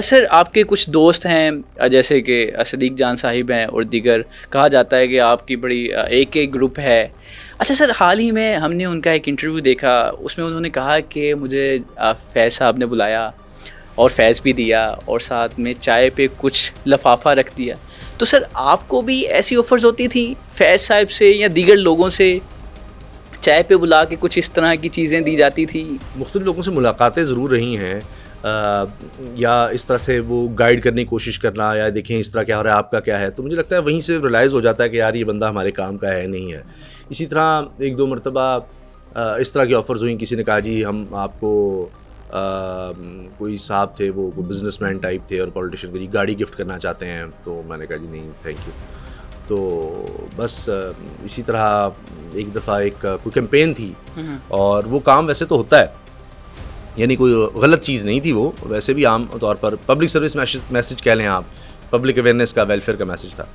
Sir आपके कुछ दोस्त हैं जैसे कि सदीक जान साहिब हैं और दीगर, कहा जाता है कि आपकी बड़ी एक एक ग्रुप है। अच्छा सर, हाल ही में हमने उनका एक इंटरव्यू देखा, उसमें उन्होंने कहा कि मुझे फैज़ साहब ने बुलाया और फैज़ भी दिया और साथ में चाय पे कुछ लफाफा रख दिया। तो सर आपको भी ऐसी ऑफ़र्स होती थी फैज़ साहब से या दीगर लोगों से, चाय पे बुला के कुछ इस तरह की चीज़ें दी जाती थी? मुख्तलिफ़ लोगों से मुलाकातें ज़रूर रही हैं, या इस तरह से वो गाइड करने की कोशिश करना, या देखें इस तरह क्या हो रहा है, आपका क्या है, तो मुझे लगता है वहीं से रियलाइज़ हो जाता है कि यार ये बंदा हमारे काम का है नहीं है। इसी तरह एक दो मरतबा इस तरह की ऑफ़र्स हुई, किसी ने कहा जी हम आपको कोई साहब थे, वो बिजनेसमैन टाइप थे और पॉलिटिशियन की गाड़ी गिफ्ट करना चाहते हैं, तो मैंने कहा जी नहीं थैंक यू। तो बस इसी तरह एक दफ़ा एक कोई कैंपेन थी, और वो काम वैसे तो होता है, यानी कोई गलत चीज़ नहीं थी, वो वैसे भी आम तौर पर पब्लिक सर्विस मैसेज कह लें आप, पब्लिक अवेयरनेस का, वेलफेयर का मैसेज था।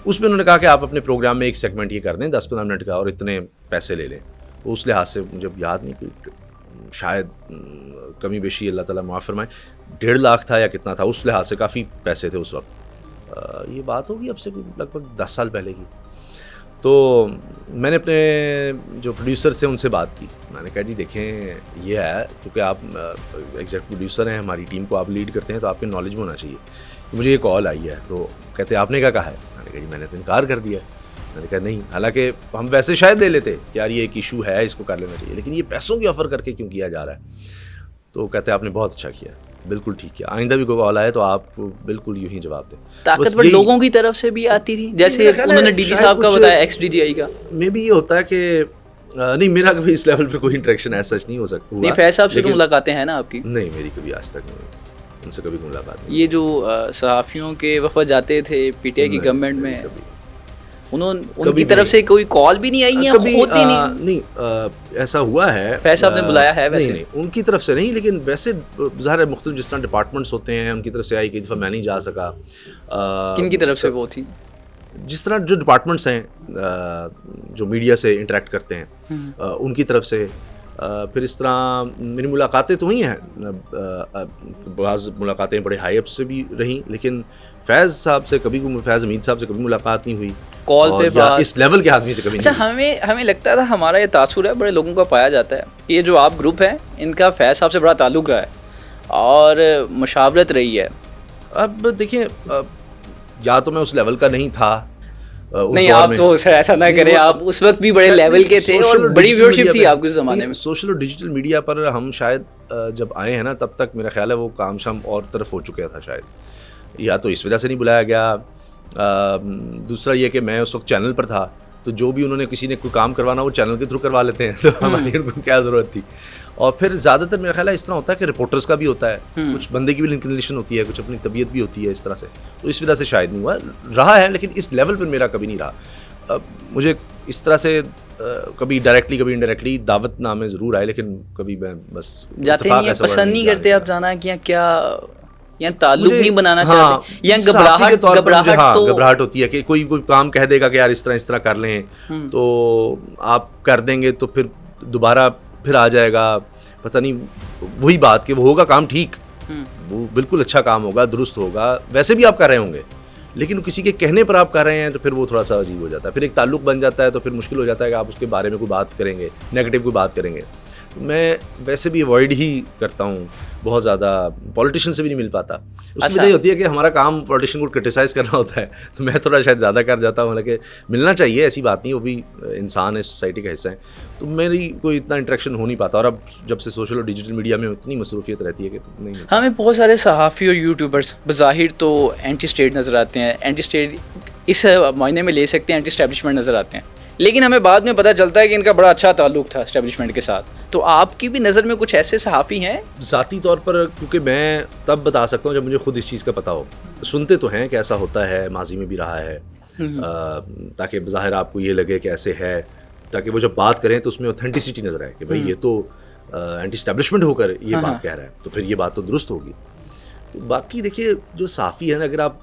उसमें उन्होंने कहा कि आप अपने प्रोग्राम में एक सेगमेंट ये कर दें 10-15 मिनट का और इतने पैसे ले लें। तो उस लिहाज से मुझे याद नहीं, कोई शायद कमी बेशी अल्लाह ताला माफ़ फरमाए 1.5 लाख था या कितना था, उस लिहाज से काफ़ी पैसे थे उस वक्त। ये बात होगी अब से लगभग 10 साल पहले की। तो मैंने अपने जो प्रोड्यूसर थे उनसे बात की, मैंने कहा जी देखें ये है, क्योंकि आप एग्जैक्ट प्रोड्यूसर हैं, हमारी टीम को आप लीड करते हैं, तो आपके नॉलेज में होना चाहिए। तो मुझे ये कॉल आई है, तो कहते आपने क्या कहा है? मैंने कहा जी मैंने तो इनकार कर दिया। मैंने कहा नहीं, हालांकि हम वैसे शायद ले लेते कि यार ये एक इशू है, इसको कर लेना चाहिए, लेकिन ये पैसों की ऑफ़र करके क्यों किया जा रहा है? तो कहते आपने बहुत अच्छा किया, बिल्कुल ठीक है, आइंदा भी कोई कॉल आए तो आप बिल्कुल यूं ही जवाब दें। ताकतवर लोगों की तरफ से भी आती थी, जैसे उन्होंने डीजी साहब का बताया, एक्स डीजीआई का। मे भी ये होता है कि नहीं, मेरा कभी इस लेवल पर कोई इंटरेक्शन ऐसा सच नहीं हो सकता। नहीं, फैज़ साहब से तो मुलाकातें हैं ना आपकी? नहीं, मेरी कभी आज तक नहीं, उनसे कभी मुलाकात नहीं। ये जो सहाफ़ियों के वफ़द जाते थे पीटीआई की गवर्नमेंट में, उनकी तरफ से कोई कॉल भी नहीं आई है? कभी नहीं, ऐसा हुआ है, फैज़ साहब ने बुलाया है वैसे? नहीं, उनकी तरफ से नहीं, लेकिन वैसे ज़ाहिर है मुख्तलिफ जिस तरह डिपार्टमेंट्स होते हैं, उनकी तरफ से आई, कई दफ़ा मैं नहीं जा सका। किन की तरफ से वो थी? जिस तरह जो डिपार्टमेंट्स हैं जो मीडिया से इंटरेक्ट करते हैं, उनकी तरफ से। फिर इस तरह मेरी मुलाकातें तो हुई हैं, बाज़ मुलाकातें बड़े हाई अप से भी रहीं, लेकिन फैज़ साहब से कभी, फैज़ हमीद साहब से कभी मुलाकात नहीं हुई, कॉल पे बात, इस लेवल के आदमी से कभी अच्छा, नहीं। हमें लगता था, हमारा ये तासुर है, बड़े लोगों का पाया जाता है कि ये जो आप ग्रुप है, इनका फैज़ साहब से बड़ा ताल्लुक़ रहा है और मुशावरत रही है। अब देखिए, या तो मैं उस लेवल का नहीं था, नहीं आप तो सर ऐसा ना करें, आप उस वक्त भी बड़े लेवल के थे और बड़ी व्यूअरशिप थी आपके ज़माने में। सोशल और डिजिटल मीडिया पर हम शायद जब आए हैं ना, तब तक मेरा ख्याल है वो काम शाम और तरफ हो चुका था शायद, या तो इस वजह से नहीं बुलाया गया। दूसरा ये कि मैं उस वक्त चैनल पर था, तो जो भी उन्होंने किसी ने कोई काम करवाना वो चैनल के थ्रू करवा लेते हैं, तो हमारी उनको क्या ज़रूरत थी। और फिर ज़्यादातर मेरा ख्याल है इस तरह होता है कि रिपोर्टर्स का भी होता है, कुछ बंदे की भी इंक्लिनेशन होती है, कुछ अपनी तबीयत भी होती है इस तरह से, तो इस वजह से शायद नहीं हुआ, रहा है, लेकिन इस लेवल पर मेरा कभी नहीं रहा। मुझे इस तरह से कभी डायरेक्टली कभी इनडायरेक्टली दावतनामे ज़रूर आए, लेकिन कभी मैं बस जाते नहीं है, पसंद नहीं करते आप जाना कि क्या या ताल्लुक नहीं बनाना चाहते, या घबराहट होती है कि कोई काम कह देगा कि यार इस तरह कर लें, तो आप कर देंगे तो फिर दोबारा फिर आ जाएगा, पता नहीं वही बात कि वो होगा काम ठीक, वो बिल्कुल अच्छा काम होगा, दुरुस्त होगा, वैसे भी आप कर रहे होंगे, लेकिन किसी के कहने पर आप कर रहे हैं तो फिर वो थोड़ा सा अजीब हो जाता है, फिर एक ताल्लुक बन जाता है, तो फिर मुश्किल हो जाता है कि आप उसके बारे में कोई बात करेंगे, नेगेटिव कोई बात करेंगे। मैं वैसे भी अवॉइड ही करता हूँ, बहुत ज़्यादा पॉलिटिशियन से भी नहीं मिल पाता। उसकी वजह होती है कि हमारा काम पॉलिटिशियन को क्रिटिसाइज़ करना होता है, तो मैं थोड़ा शायद ज़्यादा कर जाता हूँ, हालांकि मिलना चाहिए, ऐसी बात नहीं, वो भी इंसान है, सोसाइटी का हिस्सा है, तो मेरी कोई इतना इंटरेक्शन हो नहीं पाता। और अब जब से सोशल और डिजिटल मीडिया में इतनी मसरूफियत रहती है कि नहीं। हमें बहुत सारे सहाफ़ी और यूट्यूबर्स बज़ाहिर तो एंटी स्टेट नज़र आते हैं, एंटी स्टेट इस मायने में ले सकते हैं, एंटी एस्टैब्लिशमेंट नज़र आते हैं, लेकिन हमें बाद में पता चलता है कि इनका बड़ा अच्छा ताल्लुक था एस्टैब्लिशमेंट के साथ। तो आपकी भी नज़र में कुछ ऐसे सहाफ़ी हैं? ज़ाती तौर पर, क्योंकि मैं तब बता सकता हूँ जब मुझे खुद इस चीज़ का पता हो। सुनते तो हैं कि ऐसा होता है, माजी में भी रहा है, ताकि बज़ाहिर आपको ये लगे कि ऐसे है, ताकि वो जब बात करें तो उसमें ऑथेंटिसिटी नज़र आए कि भाई ये तो एंटी एस्टैब्लिशमेंट होकर ये बात कह रहा है, तो फिर ये बात तो दुरुस्त होगी। तो बाकी देखिए, जो साफ़ी है ना, अगर आप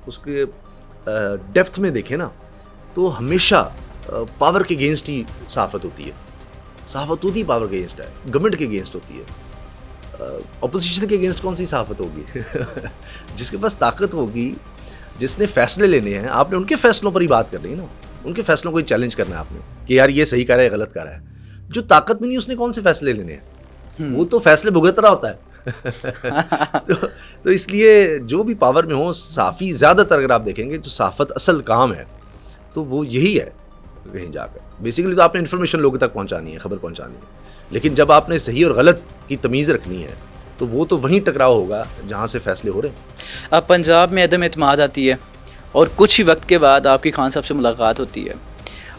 उसके डेप्थ में देखें ना, तो हमेशा पावर के अगेंस्ट ही सहाफ़त होती है, सहाफ़त होती पावर के अगेंस्ट है, गवर्नमेंट के अगेंस्ट होती है। अपोजिशन के अगेंस्ट कौन सी सहाफ़त होगी? जिसके पास ताकत होगी, जिसने फैसले लेने हैं, आपने उनके फैसलों पर ही बात करनी है ना, उनके फैसलों को ही चैलेंज करना है आपने कि यार ये सही कर रहा है, गलत कर रहा है। जो ताकत में नहीं, उसने कौन से फैसले लेने हैं? वो तो फैसले भुगत रहा होता है। तो इसलिए जो भी पावर में हो, साफ़ी ज़्यादातर अगर आप देखेंगे जो सहाफ़त असल काम है तो वो यही है। कहीं जाकर बेसिकली तो आपने इन्फॉर्मेशन लोगों तक पहुंचानी है, खबर पहुंचानी है, लेकिन जब आपने सही और गलत की तमीज़ रखनी है तो वो तो वहीं टकराव होगा जहां से फैसले हो रहे हैं। अब पंजाब में अदम एतमाद आती है और कुछ ही वक्त के बाद आपकी खान साहब से मुलाकात होती है,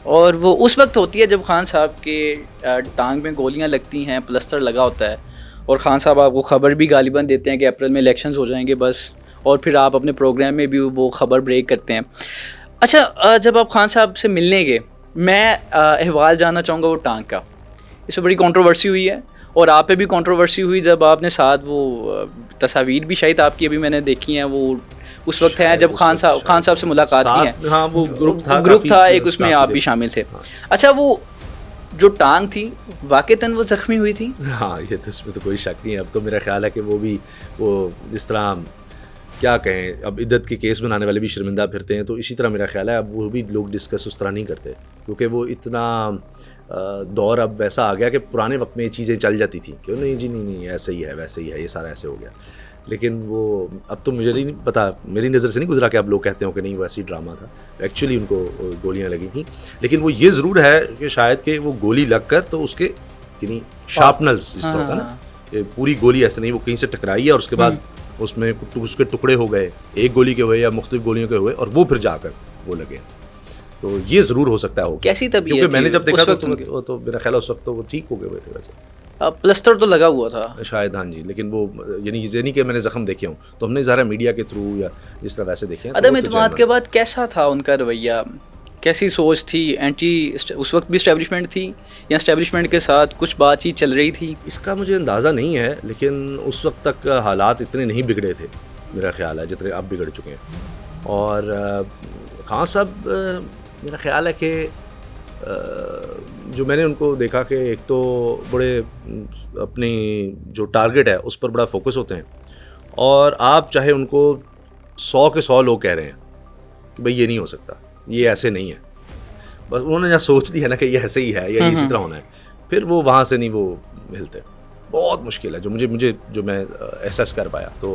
और वो उस वक्त होती है जब खान साहब के टांग में गोलियां लगती हैं, प्लस्तर लगा होता है, और खान साहब आपको ख़बर भी गालिबन देते हैं कि अप्रैल में इलेक्शंस हो जाएंगे बस, और फिर आप अपने प्रोग्राम में भी वो ख़बर ब्रेक करते हैं। अच्छा, जब आप खान साहब से मिलने गए, मैं अहवाल जानना चाहूँगा वो टांग का। इस पर बड़ी कंट्रोवर्सी हुई है और आप पे भी कंट्रोवर्सी हुई जब आपने साथ वो तस्वीर भी शायद आपकी अभी मैंने देखी हैं, वो उस वक्त है जब खान साहब से मुलाकात की है। हाँ, वो ग्रुप था एक, उसमें आप भी शामिल थे। अच्छा, वो जो टांग थी वाकईतन वो ज़ख्मी हुई थी? हाँ, ये तो इसमें तो कोई शक नहीं है। अब तो मेरा ख्याल है कि वो जिस तरह क्या कहें, अब इद्दत के केस बनाने वाले भी शर्मिंदा फिरते हैं, तो इसी तरह मेरा ख्याल है अब वो भी लोग डिस्कस उस तरह नहीं करते, क्योंकि वो इतना दौर अब वैसा आ गया कि पुराने वक्त में ये चीज़ें चल जाती थी कि नहीं जी, नहीं ऐसे ही है, वैसे ही है, ये सारा ऐसे हो गया। लेकिन वो अब तो मुझे नहीं पता, मेरी नज़र से नहीं गुजरा कि अब लोग कहते हो कि नहीं वैसे ही ड्रामा था, एक्चुअली उनको गोलियां लगी थी। लेकिन वो ये ज़रूर है कि शायद कि वो गोली लग कर तो उसके यानी शार्पनल्स जिस तरह होता है ना, ये पूरी गोली ऐसे नहीं, वो कहीं से टकराई है और उसके बाद उसमें उसके टुकड़े हो गए, एक गोली के हुए या मुख्तलिफ गोलियों के हुए, और वो फिर जाकर वो लगे। तो ये ज़रूर हो सकता है। कैसी तबीयत? क्योंकि मैंने जब देखा तो मेरा ख्याल उस वक्त तो वो ठीक हो गए हुए थे वैसे। प्लस्तर तो लगा हुआ था शायद, हाँ जी, लेकिन वो यानी ये नहीं कि मैंने ज़ख्म देखे हूँ, तो हमने ज़रा मीडिया के थ्रू या जिस तरह वैसे देखे हैं। अदम एतमाद के बाद कैसा था उनका रवैया, कैसी सोच थी? एंटी उस वक्त भी इस्टेब्लिशमेंट थी या इस्टेब्लिशमेंट के साथ कुछ बातचीत चल रही थी? इसका मुझे अंदाज़ा नहीं है, लेकिन उस वक्त तक हालात इतने नहीं बिगड़े थे मेरा ख्याल है जितने अब बिगड़ चुके हैं। और खान साहब मेरा ख्याल है कि जो मैंने उनको देखा कि एक तो बड़े अपनी जो टारगेट है उस पर बड़ा फोकस होते हैं, और आप चाहे उनको 100 के 100 लोग कह रहे हैं कि भाई ये नहीं हो सकता, ये ऐसे नहीं है, बस उन्होंने जहाँ सोच लिया ना कि ये ऐसे ही है या इसी तरह होना है, फिर वो वहाँ से नहीं वो हिलते। बहुत मुश्किल है जो मैं एहसास कर पाया। तो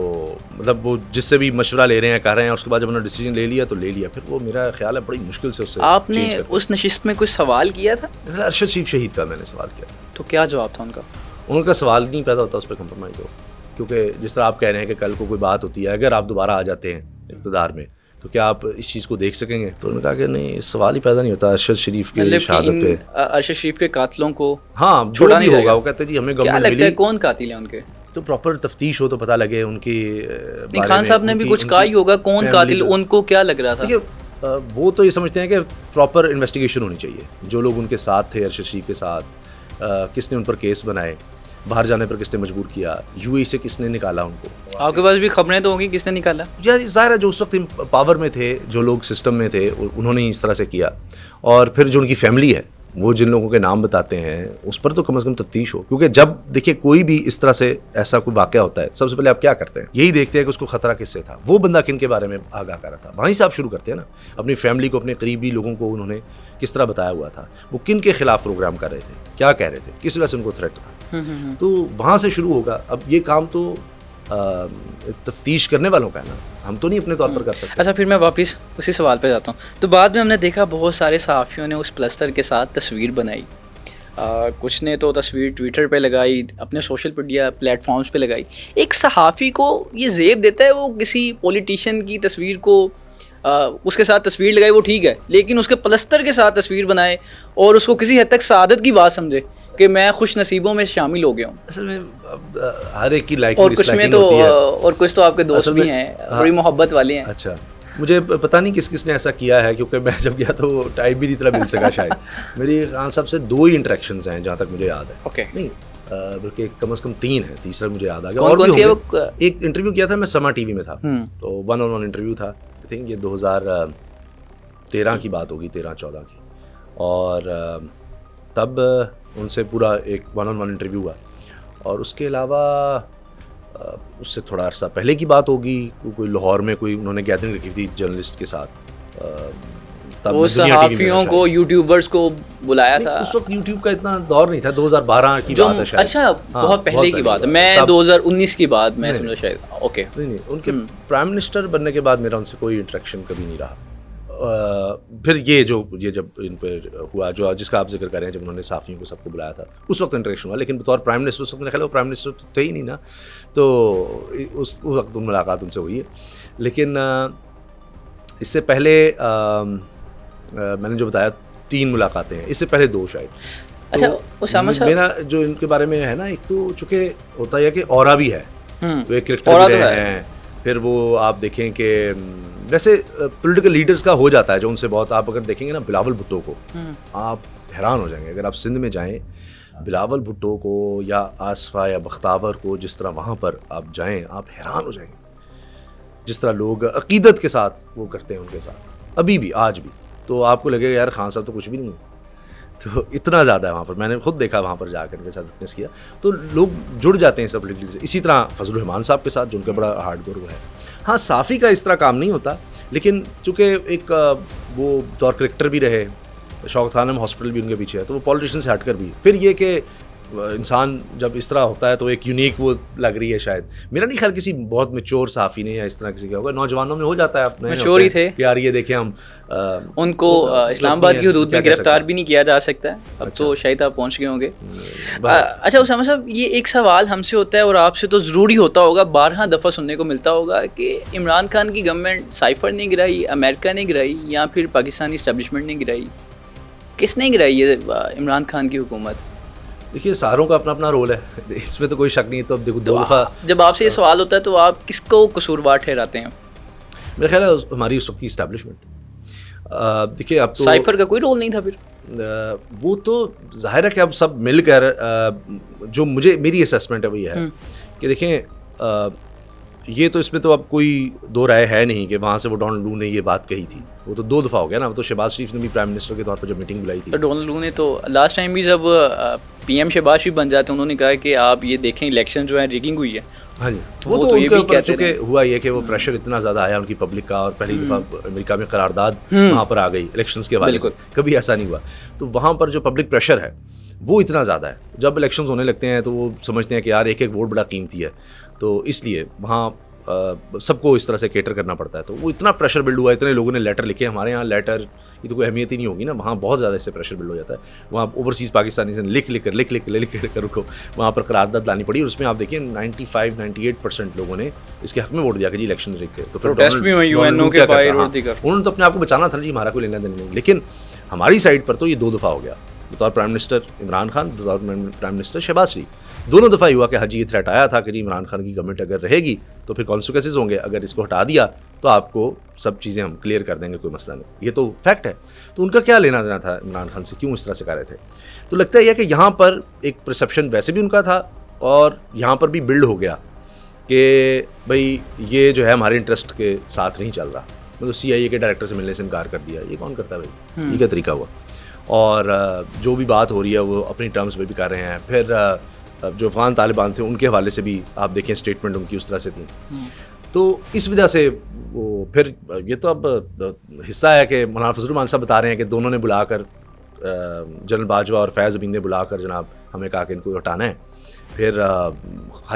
मतलब वो जिससे भी मशवरा ले रहे हैं, कर रहे हैं, उसके बाद जब उन्होंने डिसीजन ले लिया तो ले लिया, फिर वो मेरा ख्याल है बड़ी मुश्किल से उससे। आपने उस नशिस्त में कुछ सवाल किया था? अरशद शरीफ शहीद का मैंने सवाल किया। तो क्या जवाब था उनका? उनका सवाल नहीं पैदा होता उस पर कंप्रोमाइज़ हो, क्योंकि जिस तरह आप कह रहे हैं कि कल को कोई बात होती है, अगर आप दोबारा आ जाते हैं इक़्तिदार में, तो क्या आप इस चीज़ को देख सकेंगे? तो उन्होंने कहा कि नहीं, सवाल ही पैदा नहीं होता अरशद शरीफ की शहादत पे। अरशद शरीफ के कातिलों को हाँ छोड़ा नहीं होगा। वो कहते जी हमें गवर्नमेंट मिली। कौन कातिल है उनके? तो प्रॉपर तफ्तीश हो तो पता लगे उनकी। खान साहब ने भी कुछ कहा ही होगा, कौन कातिल, उनको क्या लग रहा था? देखिए वो तो ये समझते हैं कि प्रॉपर इन्वेस्टिगेशन होनी चाहिए, जो लोग उनके साथ थे अरशद शरीफ के साथ, किसने उन पर केस बनाए, बाहर जाने पर किसने मजबूर किया, यूएई से किसने निकाला उनको। आपके पास भी खबरें तो होंगी किसने निकाला? यार ज़ाहिर है जो उस वक्त पावर में थे, जो लोग सिस्टम में थे, उन्होंने ही इस तरह से किया। और फिर जो उनकी फैमिली है, वो जिन लोगों के नाम बताते हैं, उस पर तो कम से कम तफ्तीश हो, क्योंकि जब देखिए कोई भी इस तरह से ऐसा कोई वाक़या होता है, सबसे पहले आप क्या करते हैं, यही देखते हैं कि उसको खतरा किससे था, वो बंदा किन के बारे में आगाह कर रहा था, वहीं से आप शुरू करते हैं ना। अपनी फैमिली को, अपने करीबी लोगों को उन्होंने किस तरह बताया हुआ था, वो किन के खिलाफ प्रोग्राम कर रहे थे, क्या कह रहे थे, किस वजह से उनको थ्रेट था, तो वहाँ से शुरू होगा। अब ये काम तो तफ्तीश करने वालों का है ना, हम तो नहीं अपने तौर पर कर सकते। अच्छा, फिर मैं वापस उसी सवाल पे जाता हूँ। तो बाद में हमने देखा बहुत सारे सहाफ़ियों ने उस प्लस्तर के साथ तस्वीर बनाई, कुछ ने तो तस्वीर ट्विटर पे लगाई, अपने सोशल मीडिया प्लेटफॉर्म्स पे लगाई। एक सहाफ़ी को ये ज़ेब देता है वो किसी पॉलिटिशियन की तस्वीर को उसके साथ तस्वीर लगाई, वो ठीक है, लेकिन उसके प्लस्तर के साथ तस्वीर बनाए और उसको किसी हद तक सादत की बात समझे कि मैं खुश नसीबों में शामिल हो गया हूँ। असल में हर एक की लाइक और कुछ में तो और कुछ तो आपके दोस्त भी हैं, बड़ी मोहब्बत वाले हैं। अच्छा, मुझे पता नहीं किस ने ऐसा किया है, क्योंकि मैं जब गया तो टाइम भी नहीं इतना मिल सका शायद। मेरी खान साहब से 2 ही इंटरेक्शंस हैं जहाँ तक मुझे याद है। ओके, नहीं बल्कि कम से कम 3 है, तीसरा मुझे याद आ गया। और भी होंगे। एक इंटरव्यू किया था मैं, समा टीवी में था, तो 1-on-1 इंटरव्यू था। आई थिंक ये 2013 की बात होगी, 13-14 की। और तब उनसे पूरा एक 1-on-1 इंटरव्यू हुआ। और उसके अलावा उससे थोड़ा अरसा पहले की बात होगी, कोई लाहौर में कोई उन्होंने गैदरिंग रखी थी जर्नलिस्ट के साथ, तब वो मैं दुनिया टीवी में सहाफ़ियों था को, शायद। यूट्यूबर्स को बुलाया नहीं, था। उस वक्त यूट्यूब का इतना दौर नहीं था, 2012 की जो बात है शायद। अच्छा, हाँ, बहुत पहले की बात है, मैं तब 2019 की बात मैं नहीं, समझा शायद। ओके। नहीं उनके प्राइम मिनिस्टर बनने के बाद मेरा उनसे कोई इंटरेक्शन कभी नहीं रहा। फिर ये जब इन पर हुआ, जो जिसका आप जिक्र कर रहे हैं, जब उन्होंने साफ़ियों को सबको बुलाया था, उस वक्त इंटरेक्शन हुआ, लेकिन बतौर प्राइम मिनिस्टर उस वक्त मेरा ख्याल है वो प्राइम मिनिस्टर तो थे ही नहीं ना, तो उस वक्त मुलाकात उनसे हुई है। लेकिन इससे पहले मैंने जो बताया 3 मुलाकातें हैं, इससे पहले 2 शायद। अच्छा, तो उसामा साहब, मेरा जो इनके बारे में है ना, एक तो चूँकि होता है कि ऑरा भी है, वो एक क्रिकेटर ऑरा भी तो रहे है। हैं, फिर वो आप देखें कि वैसे पॉलिटिकल लीडर्स का हो जाता है जो उनसे बहुत, आप अगर देखेंगे ना बिलावल भुट्टो को, आप हैरान हो जाएंगे अगर आप सिंध में जाएं, बिलावल भुट्टो को या आसफा या बख्तावर को, जिस तरह वहाँ पर आप जाएं आप हैरान हो जाएंगे, जिस तरह लोग अकीदत के साथ वो करते हैं उनके साथ, अभी भी आज भी, तो आपको लगेगा यार खान साहब तो कुछ भी नहीं है, तो इतना ज़्यादा है वहाँ पर। मैंने खुद देखा वहाँ पर जाकर के साथ विटनेस किया, तो लोग जुड़ जाते हैं सब पॉलिटिकली से। इसी तरह फजलुर रहमान साहब के साथ, जो उनका बड़ा हार्डकोर वो है। हाँ, साफ़ी का इस तरह काम नहीं होता, लेकिन चूँकि एक वो दौर करेक्टर भी रहे, शौकत खानम हॉस्पिटल भी उनके पीछे है, तो वो पॉलिटिशियन से हटकर भी, फिर ये कि इंसान जब इस तरह होता है तो एक यूनिक वो लग रही है शायद। मेरा नहीं ख्याल किसी बहुत मैच्योर साफ़ी ने या इस तरह किसी का होगा, नौजवानों में हो जाता है, अपने मैच्योर ही थे यार, ये देखें हम उनको इस्लामाबाद की हदूद में गिरफ्तार भी नहीं किया जा सकता है अब। अच्छा। तो शायद आप पहुंच गए होंगे। अच्छा उसामा साहब, ये एक सवाल हमसे होता है और आपसे तो ज़रूरी होता होगा, 12 दफ़ा सुनने को मिलता होगा कि इमरान खान की गवर्नमेंट साइफर ने गिराई, अमेरिका ने गिराई, या फिर पाकिस्तानी इस्टेब्लिशमेंट ने गिराई, किसने गिराई ये इमरान खान की हुकूमत? देखिए, सारों का अपना अपना रोल है, इसमें तो कोई शक नहीं है। तो अब देखो, 2 दफ़ा जब आपसे ये सवाल होता है तो आप किसको कसूरवार ठहराते हैं? मेरा ख्याल है हमारी उस वक्त की इस्टेब्लिशमेंट। देखिए, अब तो साइफर का कोई रोल नहीं था फिर? वो तो जाहिर है कि अब सब मिलकर जो मेरी असेसमेंट है वो ये है कि देखें, ये तो इसमें तो अब कोई दो राय है नहीं कि वहाँ से वो डोनाल्ड लू ने ये बात कही थी। वो तो 2 दफ़ा हो गया ना। वो तो शहबाज शरीफ ने भी प्राइम मिनिस्टर के तौर पर जब मीटिंग बुलाई थी, तो डोनाल्ड लू ने तो लास्ट टाइम भी जब पीएम शहबाज शरीफ बन जाते उन्होंने कहा कि आप ये देखें इलेक्शन जो है रिगिंग हुई है। हाँ जी, तो वो वो तो तो ये उनके भी ऊपर कहते चूँकि रहे। हुआ ये कि वो प्रेशर इतना ज़्यादा आया उनकी पब्लिक का, और पहली दफ़ा अमेरिका में करारदाद वहाँ पर आ गई इलेक्शंस के हवाले से। कभी ऐसा नहीं हुआ। तो वहाँ पर जो पब्लिक प्रेशर है वो इतना ज़्यादा है, जब इलेक्शंस होने लगते हैं तो वो समझते हैं कि यार एक एक वोट बड़ा कीमती है, तो इसलिए वहाँ सबको इस तरह से केटर करना पड़ता है। तो वो इतना प्रेशर बिल्ड हुआ, इतने लोगों ने लेटर लिखे। हमारे यहाँ लेटर की तो कोई अहमियत ही नहीं होगी ना, वहाँ बहुत ज़्यादा इससे प्रेशर बिल्ड हो जाता है। वहाँ ओवरसीज़ पाकिस्तानी से लिख कर उनको वहाँ पर करारदाद लानी पड़ी, और उसमें आप देखिए 95-98% लोगों ने इसके हक में वोट दिया कि जी इलेक्शन रिग थे। तो प्रोटेस्ट भी हुई यूएनओ के बाहर और दीगर। उन्होंने तो अपने आप को बचाना था जी, हमारा कोई लेना देना नहीं। लेकिन हमारी साइड पर तो ये 2 दफ़ा हो गया, बतौर प्राइम मिनिस्टर इमरान खान, बतौर प्राइम मिनिस्टर शहबाज शरीफ। दोनों दफ़ा ही हुआ कि हाजी ये थ्रेट आया था कि जी इमरान खान की गवर्नमेंट अगर रहेगी तो फिर कॉन्सिक्वेंसेज होंगे, अगर इसको हटा दिया तो आपको सब चीज़ें हम क्लियर कर देंगे, कोई मसला नहीं। ये तो फैक्ट है। तो उनका क्या लेना देना था इमरान खान से, क्यों इस तरह से कर रहे थे? तो लगता है कि यहाँ पर एक परसेप्शन वैसे भी उनका था, और यहाँ पर भी बिल्ड हो गया कि भाई ये जो है हमारे इंटरेस्ट के साथ नहीं चल रहा। मतलब CIA के डायरेक्टर से मिलने से इनकार कर दिया, ये कौन करता है भाई? ये क्या तरीका हुआ? और जो भी बात हो रही है वो अपनी टर्म्स में भी कर रहे हैं। फिर जो अफगान तालिबान थे उनके हवाले से भी आप देखें स्टेटमेंट उनकी उस तरह से थी। तो इस वजह से वो फिर ये तो अब हिस्सा है कि मौलाना फजलुर रहमान साहब बता रहे हैं कि दोनों ने बुलाकर, जनरल बाजवा और फैज़ अमीन ने बुलाकर जनाब हमें कहा कि इनको हटाना है। फिर